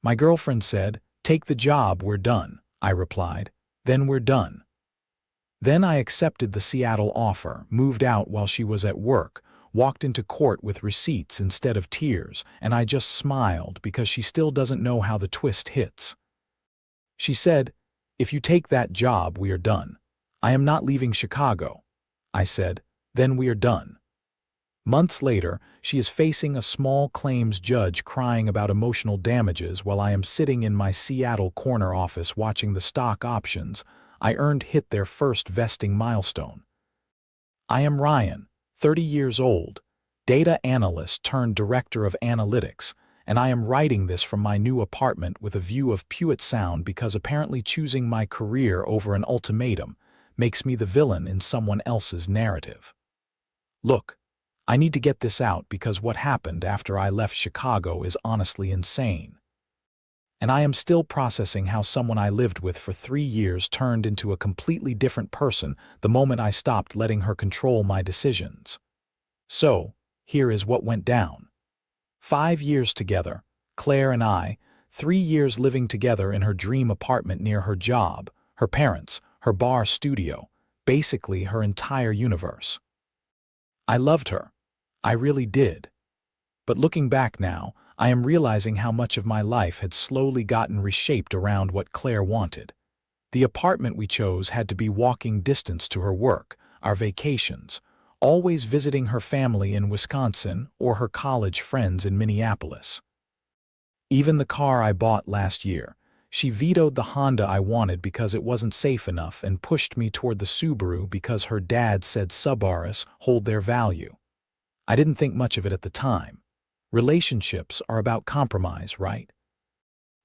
My girlfriend said, "Take the job, we're done," I replied. "Then we're done." Then I accepted the Seattle offer, moved out while she was at work, walked into court with receipts instead of tears, and I just smiled because she still doesn't know how the twist hits. She said, "If you take that job, we are done. I am not leaving Chicago." I said, "Then we are done." Months later, she is facing a small claims judge crying about emotional damages while I am sitting in my Seattle corner office watching the stock options I earned hit their first vesting milestone. I am Ryan, 30 years old, data analyst turned director of analytics, and I am writing this from my new apartment with a view of Puget Sound because apparently choosing my career over an ultimatum makes me the villain in someone else's narrative. Look, I need to get this out because what happened after I left Chicago is honestly insane. And I am still processing how someone I lived with for 3 years turned into a completely different person the moment I stopped letting her control my decisions. So, here is what went down. 5 years together, Claire and I, 3 years living together in her dream apartment near her job, her parents, her bar studio, basically her entire universe. I loved her. I really did. But looking back now, I am realizing how much of my life had slowly gotten reshaped around what Claire wanted. The apartment we chose had to be walking distance to her work, our vacations, always visiting her family in Wisconsin or her college friends in Minneapolis. Even the car I bought last year, she vetoed the Honda I wanted because it wasn't safe enough and pushed me toward the Subaru because her dad said Subarus hold their value. I didn't think much of it at the time. Relationships are about compromise, right?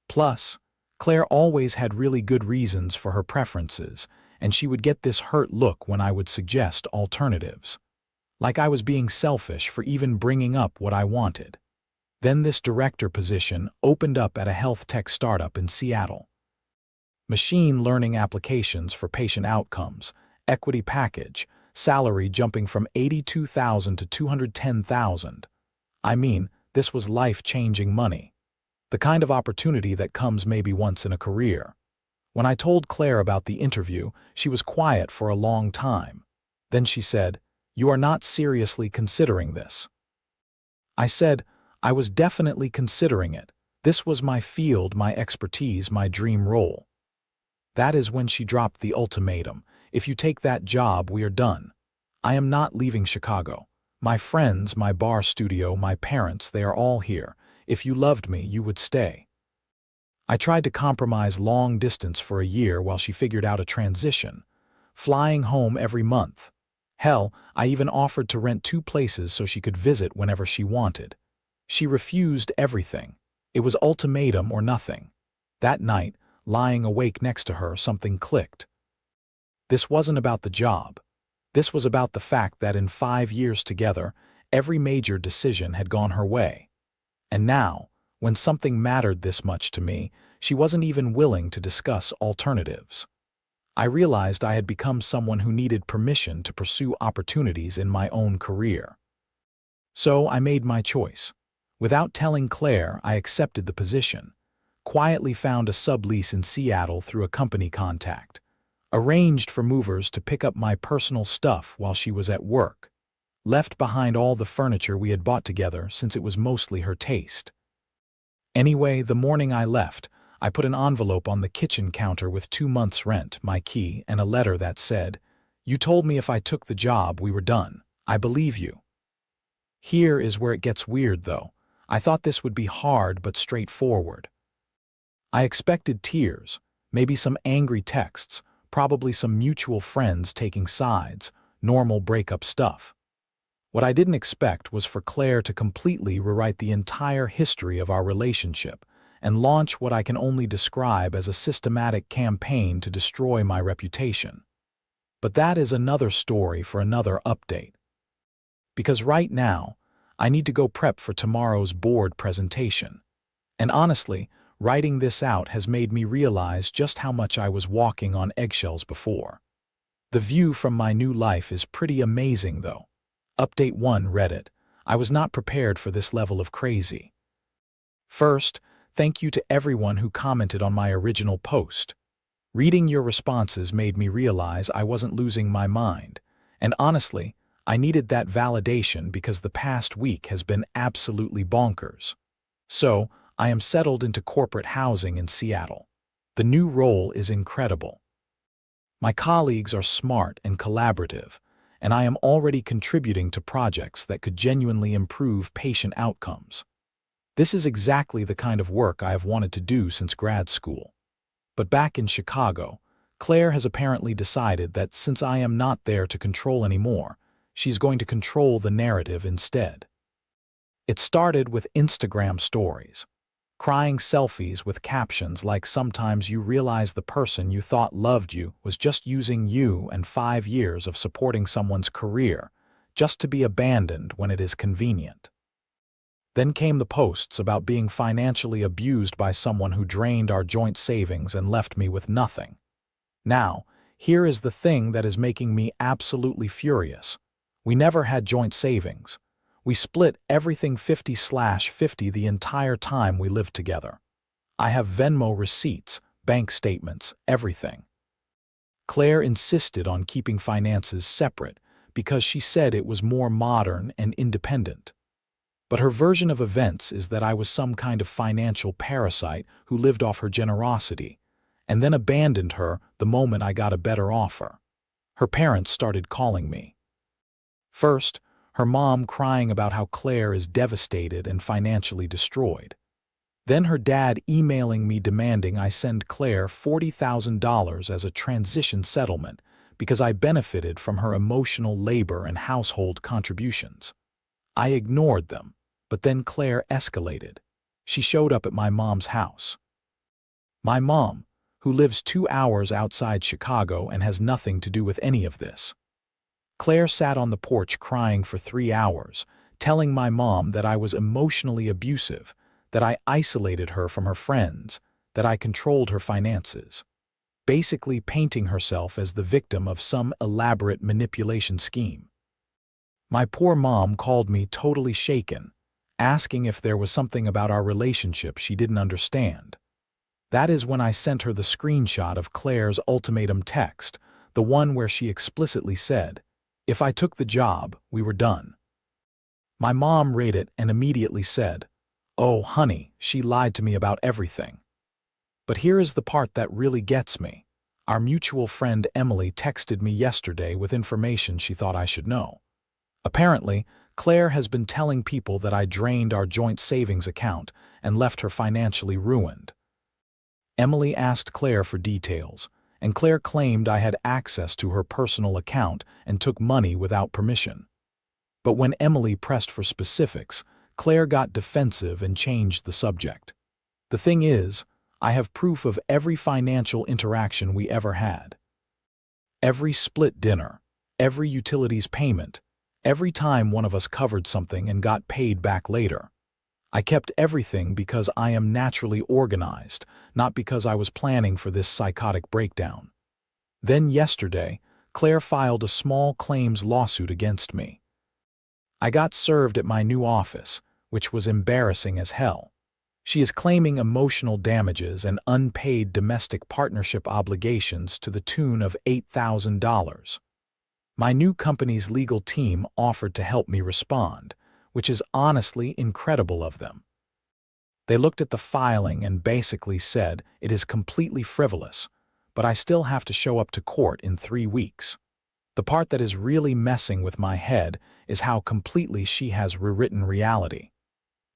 Plus, Claire always had really good reasons for her preferences, and she would get this hurt look when I would suggest alternatives. Like I was being selfish for even bringing up what I wanted. Then this director position opened up at a health tech startup in Seattle. Machine learning applications for patient outcomes, equity package, salary jumping from $82,000 to $210,000. I mean, this was life-changing money. The kind of opportunity that comes maybe once in a career. When I told Claire about the interview, she was quiet for a long time. Then she said, "You are not seriously considering this." I said, "I was definitely considering it. This was my field, my expertise, my dream role." That is when she dropped the ultimatum. "If you take that job, we are done. I am not leaving Chicago. My friends, my bar studio, my parents, they are all here. If you loved me, you would stay." I tried to compromise long distance for a year while she figured out a transition, flying home every month. Hell, I even offered to rent 2 places so she could visit whenever she wanted. She refused everything. It was ultimatum or nothing. That night, lying awake next to her, something clicked. This wasn't about the job. This was about the fact that in 5 years together, every major decision had gone her way. And now, when something mattered this much to me, she wasn't even willing to discuss alternatives. I realized I had become someone who needed permission to pursue opportunities in my own career. So I made my choice. Without telling Claire, I accepted the position, quietly found a sublease in Seattle through a company contact, arranged for movers to pick up my personal stuff while she was at work, left behind all the furniture we had bought together since it was mostly her taste. Anyway, the morning I left, I put an envelope on the kitchen counter with 2 months' rent, my key, and a letter that said, "You told me if I took the job, we were done. I believe you." Here is where it gets weird, though. I thought this would be hard but straightforward. I expected tears, maybe some angry texts, probably some mutual friends taking sides, normal breakup stuff. What I didn't expect was for Claire to completely rewrite the entire history of our relationship and launch what I can only describe as a systematic campaign to destroy my reputation. But that is another story for another update. Because right now, I need to go prep for tomorrow's board presentation. And honestly, writing this out has made me realize just how much I was walking on eggshells before. The view from my new life is pretty amazing, though. Update 1 Reddit. I was not prepared for this level of crazy. First, Thank you to everyone who commented on my original post. Reading your responses made me realize I wasn't losing my mind, and honestly, I needed that validation because the past week has been absolutely bonkers. So, I am settled into corporate housing in Seattle. The new role is incredible. My colleagues are smart and collaborative, and I am already contributing to projects that could genuinely improve patient outcomes. This is exactly the kind of work I have wanted to do since grad school. But back in Chicago, Claire has apparently decided that since I am not there to control anymore, she's going to control the narrative instead. It started with Instagram stories. Crying selfies with captions like "Sometimes you realize the person you thought loved you was just using you," and 5 years of supporting someone's career just to be abandoned when it is convenient. Then came the posts about being financially abused by someone who drained our joint savings and left me with nothing. Now, here is the thing that is making me absolutely furious. We never had joint savings. We split everything 50/50 the entire time we lived together. I have Venmo receipts, bank statements, everything. Claire insisted on keeping finances separate because she said it was more modern and independent. But her version of events is that I was some kind of financial parasite who lived off her generosity, and then abandoned her the moment I got a better offer. Her parents started calling me. First, her mom crying about how Claire is devastated and financially destroyed. Then her dad emailing me demanding I send Claire $40,000 as a transition settlement because I benefited from her emotional labor and household contributions. I ignored them, but then Claire escalated. She showed up at my mom's house. My mom, who lives 2 hours outside Chicago and has nothing to do with any of this. Claire sat on the porch crying for 3 hours, telling my mom that I was emotionally abusive, that I isolated her from her friends, that I controlled her finances, basically painting herself as the victim of some elaborate manipulation scheme. My poor mom called me totally shaken, asking if there was something about our relationship she didn't understand. That is when I sent her the screenshot of Claire's ultimatum text, the one where she explicitly said, "If I took the job, we were done." My mom read it and immediately said, "Oh, honey, she lied to me about everything." But here is the part that really gets me. Our mutual friend Emily texted me yesterday with information she thought I should know. Apparently, Claire has been telling people that I drained our joint savings account and left her financially ruined. Emily asked Claire for details, and Claire claimed I had access to her personal account and took money without permission. But when Emily pressed for specifics, Claire got defensive and changed the subject. The thing is, I have proof of every financial interaction we ever had. Every split dinner, every utilities payment, every time one of us covered something and got paid back later. I kept everything because I am naturally organized, not because I was planning for this psychotic breakdown. Then yesterday, Claire filed a small claims lawsuit against me. I got served at my new office, which was embarrassing as hell. She is claiming emotional damages and unpaid domestic partnership obligations to the tune of $8,000. My new company's legal team offered to help me respond, which is honestly incredible of them. They looked at the filing and basically said it is completely frivolous, but I still have to show up to court in 3 weeks. The part that is really messing with my head is how completely she has rewritten reality.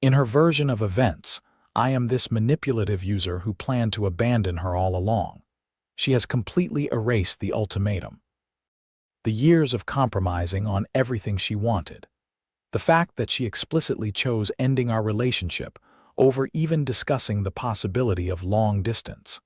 In her version of events, I am this manipulative user who planned to abandon her all along. She has completely erased the ultimatum. The years of compromising on everything she wanted. The fact that she explicitly chose ending our relationship over even discussing the possibility of long distance.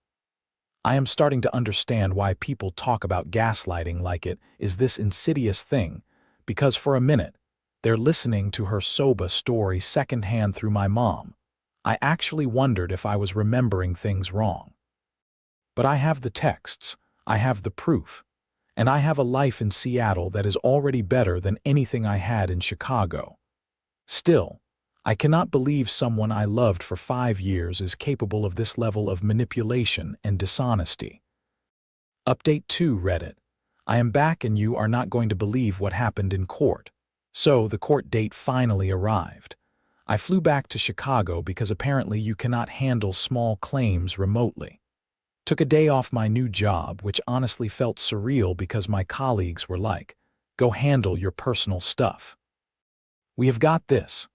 I am starting to understand why people talk about gaslighting like it is this insidious thing, because for a minute, they're listening to her soba story secondhand through my mom. I actually wondered if I was remembering things wrong. But I have the texts, I have the proof, and I have a life in Seattle that is already better than anything I had in Chicago. Still, I cannot believe someone I loved for 5 years is capable of this level of manipulation and dishonesty. Update 2 Reddit. I am back and you are not going to believe what happened in court. So, the court date finally arrived. I flew back to Chicago because apparently you cannot handle small claims remotely. Took a day off my new job, which honestly felt surreal because my colleagues were like, "Go handle your personal stuff. We have got this."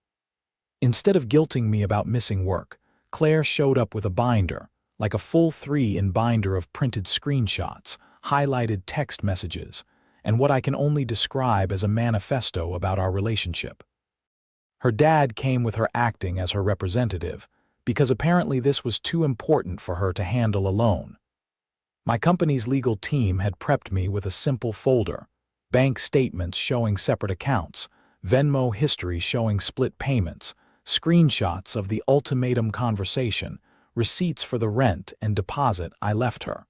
Instead of guilting me about missing work, Claire showed up with a binder, like a full 3-in binder of printed screenshots, highlighted text messages, and what I can only describe as a manifesto about our relationship. Her dad came with her acting as her representative, because apparently this was too important for her to handle alone. My company's legal team had prepped me with a simple folder: bank statements showing separate accounts, Venmo history showing split payments, screenshots of the ultimatum conversation, receipts for the rent and deposit I left her.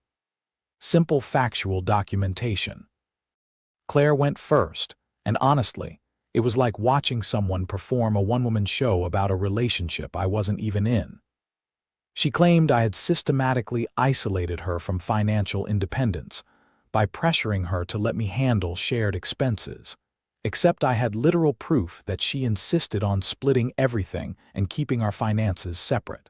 Simple factual documentation. Claire went first, and honestly, it was like watching someone perform a one-woman show about a relationship I wasn't even in. She claimed I had systematically isolated her from financial independence by pressuring her to let me handle shared expenses, except I had literal proof that she insisted on splitting everything and keeping our finances separate.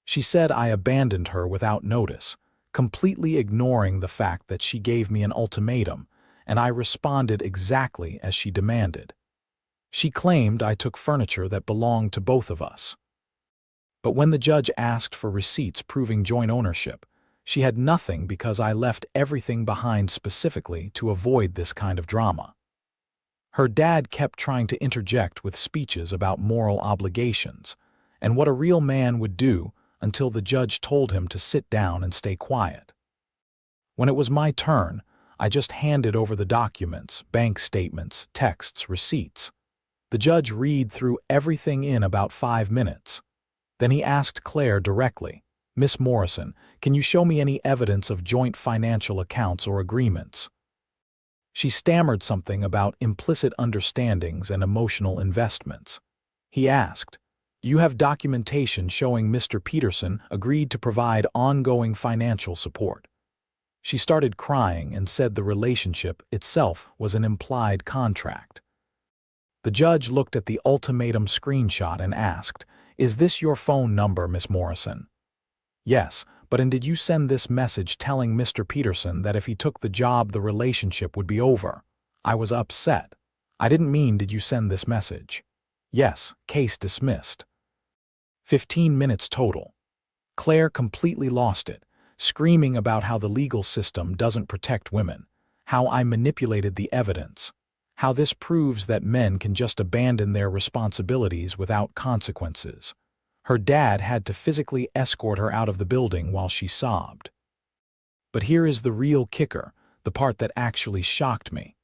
She said I abandoned her without notice, completely ignoring the fact that she gave me an ultimatum, and I responded exactly as she demanded. She claimed I took furniture that belonged to both of us. But when the judge asked for receipts proving joint ownership, she had nothing because I left everything behind specifically to avoid this kind of drama. Her dad kept trying to interject with speeches about moral obligations and what a real man would do until the judge told him to sit down and stay quiet. When it was my turn, I just handed over the documents, bank statements, texts, receipts. The judge read through everything in about 5 minutes. Then he asked Claire directly, "Miss Morrison, can you show me any evidence of joint financial accounts or agreements?" She stammered something about implicit understandings and emotional investments. He asked, "You have documentation showing Mr. Peterson agreed to provide ongoing financial support." She started crying and said the relationship itself was an implied contract. The judge looked at the ultimatum screenshot and asked, "Is this your phone number, Miss Morrison?" "Yes, but and did you send this message telling Mr. Peterson that if he took the job the relationship would be over?" I was upset. "I didn't mean did you send this message?" "Yes, case dismissed." 15 minutes total. Claire completely lost it, screaming about how the legal system doesn't protect women, how I manipulated the evidence, how this proves that men can just abandon their responsibilities without consequences. Her dad had to physically escort her out of the building while she sobbed. But here is the real kicker, the part that actually shocked me.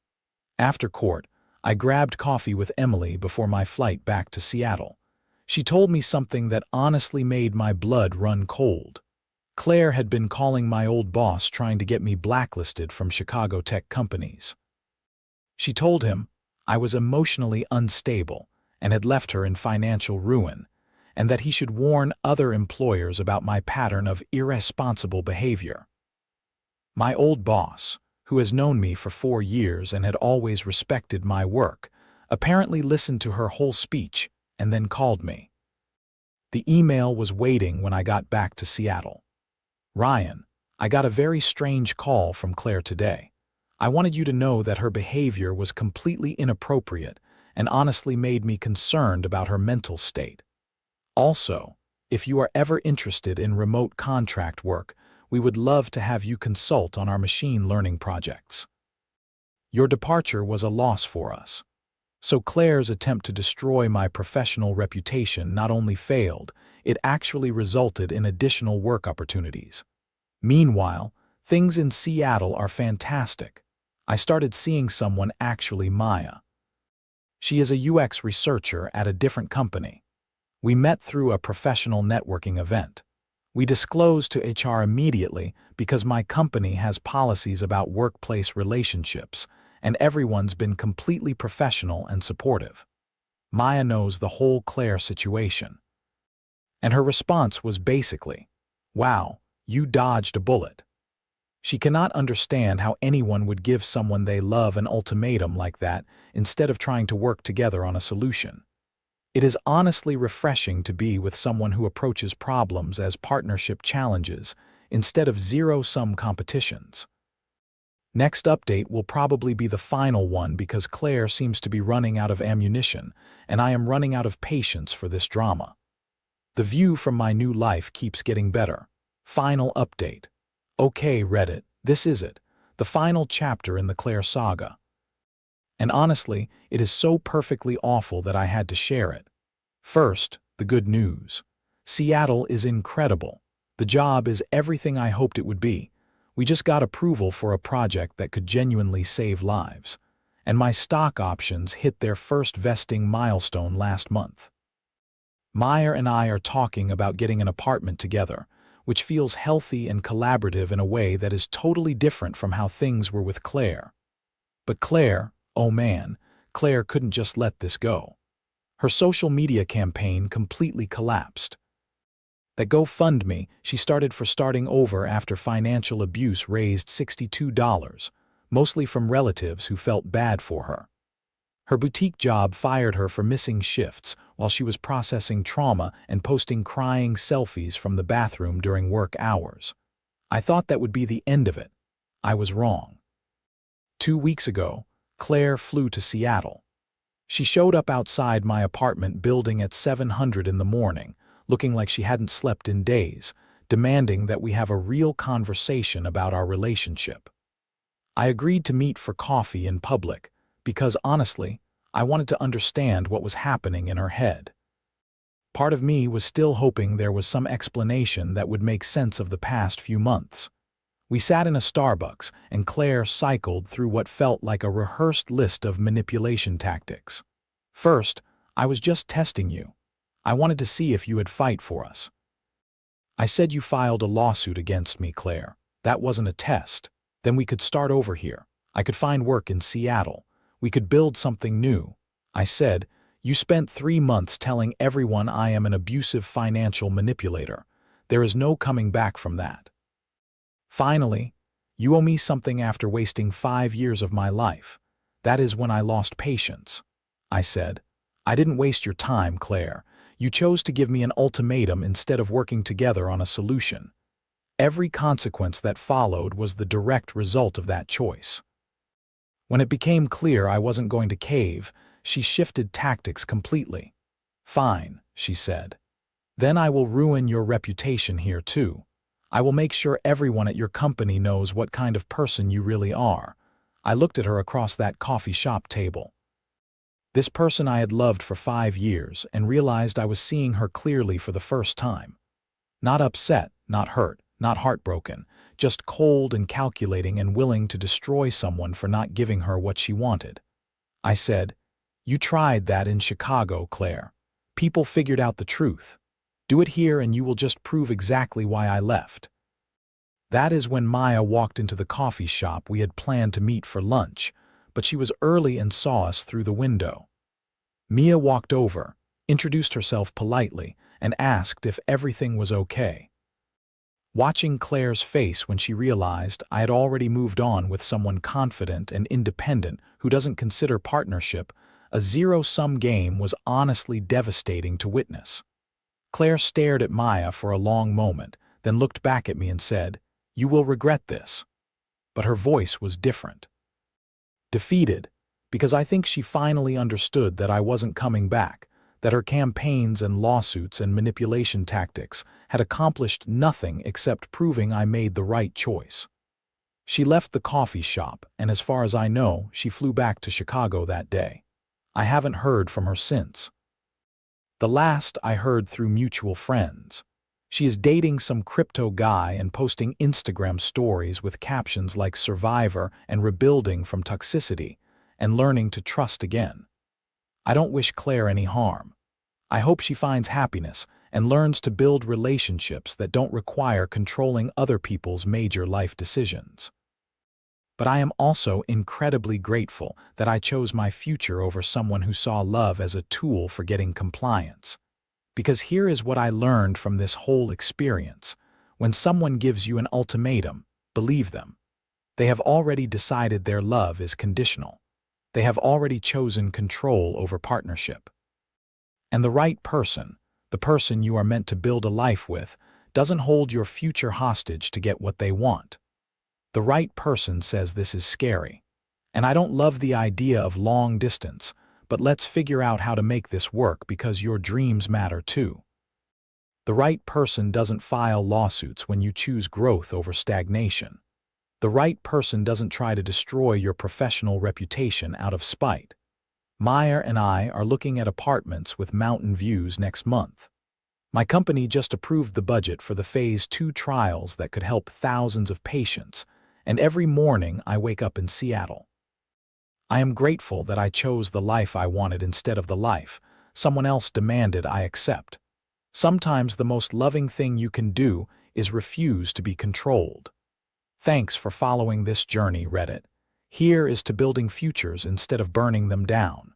After court, I grabbed coffee with Emily before my flight back to Seattle. She told me something that honestly made my blood run cold. Claire had been calling my old boss trying to get me blacklisted from Chicago tech companies. She told him I was emotionally unstable and had left her in financial ruin, and that he should warn other employers about my pattern of irresponsible behavior. My old boss, who has known me for 4 years and had always respected my work, apparently listened to her whole speech and then called me. The email was waiting when I got back to Seattle. "Ryan, I got a very strange call from Claire today. I wanted you to know that her behavior was completely inappropriate and honestly made me concerned about her mental state. Also, if you are ever interested in remote contract work, we would love to have you consult on our machine learning projects. Your departure was a loss for us." So Claire's attempt to destroy my professional reputation not only failed, it actually resulted in additional work opportunities. Meanwhile, things in Seattle are fantastic. I started seeing someone actually Maya. She is a UX researcher at a different company. We met through a professional networking event. We disclosed to HR immediately because my company has policies about workplace relationships, and everyone's been completely professional and supportive. Maya knows the whole Claire situation. And her response was basically, "Wow, you dodged a bullet." She cannot understand how anyone would give someone they love an ultimatum like that instead of trying to work together on a solution. It is honestly refreshing to be with someone who approaches problems as partnership challenges instead of zero-sum competitions. Next update will probably be the final one because Claire seems to be running out of ammunition, and I am running out of patience for this drama. The view from my new life keeps getting better. Final update. Okay, Reddit, this is it, the final chapter in the Claire saga. And honestly, it is so perfectly awful that I had to share it. First, the good news. Seattle is incredible. The job is everything I hoped it would be. We just got approval for a project that could genuinely save lives. And my stock options hit their first vesting milestone last month. Maya and I are talking about getting an apartment together, which feels healthy and collaborative in a way that is totally different from how things were with Claire. But Claire, oh man, Claire couldn't just let this go. Her social media campaign completely collapsed. That GoFundMe she started for starting over after financial abuse raised $62, mostly from relatives who felt bad for her. Her boutique job fired her for missing shifts while she was processing trauma and posting crying selfies from the bathroom during work hours. I thought that would be the end of it. I was wrong. 2 weeks ago, Claire flew to Seattle. She showed up outside my apartment building at 700 in the morning, looking like she hadn't slept in days, demanding that we have a real conversation about our relationship. I agreed to meet for coffee in public, because honestly, I wanted to understand what was happening in her head. Part of me was still hoping there was some explanation that would make sense of the past few months. We sat in a Starbucks, and Claire cycled through what felt like a rehearsed list of manipulation tactics. First, I was just testing you. I wanted to see if you would fight for us. I said you filed a lawsuit against me, Claire. That wasn't a test. Then we could start over here. I could find work in Seattle. We could build something new. I said, you spent 3 months telling everyone I am an abusive financial manipulator. There is no coming back from that. Finally, you owe me something after wasting 5 years of my life. That is when I lost patience. I said, I didn't waste your time, Claire. You chose to give me an ultimatum instead of working together on a solution. Every consequence that followed was the direct result of that choice. When it became clear I wasn't going to cave, she shifted tactics completely. Fine, she said. Then I will ruin your reputation here too. I will make sure everyone at your company knows what kind of person you really are. I looked at her across that coffee shop table. This person I had loved for 5 years and realized I was seeing her clearly for the first time. Not upset, not hurt, not heartbroken, just cold and calculating and willing to destroy someone for not giving her what she wanted. I said, you tried that in Chicago, Claire. People figured out the truth. Do it here and you will just prove exactly why I left. That is when Maya walked into the coffee shop we had planned to meet for lunch, but she was early and saw us through the window. Mia walked over, introduced herself politely, and asked if everything was okay. Watching Claire's face when she realized I had already moved on with someone confident and independent who doesn't consider partnership a zero-sum game was honestly devastating to witness. Claire stared at Maya for a long moment, then looked back at me and said, you will regret this. But her voice was different. Defeated, because I think she finally understood that I wasn't coming back, that her campaigns and lawsuits and manipulation tactics had accomplished nothing except proving I made the right choice. She left the coffee shop, and as far as I know, she flew back to Chicago that day. I haven't heard from her since. The last I heard through mutual friends. She is dating some crypto guy and posting Instagram stories with captions like survivor and rebuilding from toxicity and learning to trust again. I don't wish Claire any harm. I hope she finds happiness and learns to build relationships that don't require controlling other people's major life decisions. But I am also incredibly grateful that I chose my future over someone who saw love as a tool for getting compliance. Because here is what I learned from this whole experience. When someone gives you an ultimatum, believe them. They have already decided their love is conditional. They have already chosen control over partnership. And the right person, the person you are meant to build a life with, doesn't hold your future hostage to get what they want. The right person says this is scary. And I don't love the idea of long distance, but let's figure out how to make this work because your dreams matter too. The right person doesn't file lawsuits when you choose growth over stagnation. The right person doesn't try to destroy your professional reputation out of spite. Meyer and I are looking at apartments with mountain views next month. My company just approved the budget for the Phase 2 trials that could help thousands of patients, and every morning I wake up in Seattle. I am grateful that I chose the life I wanted instead of the life someone else demanded I accept. Sometimes the most loving thing you can do is refuse to be controlled. Thanks for following this journey, Reddit. Here is to building futures instead of burning them down.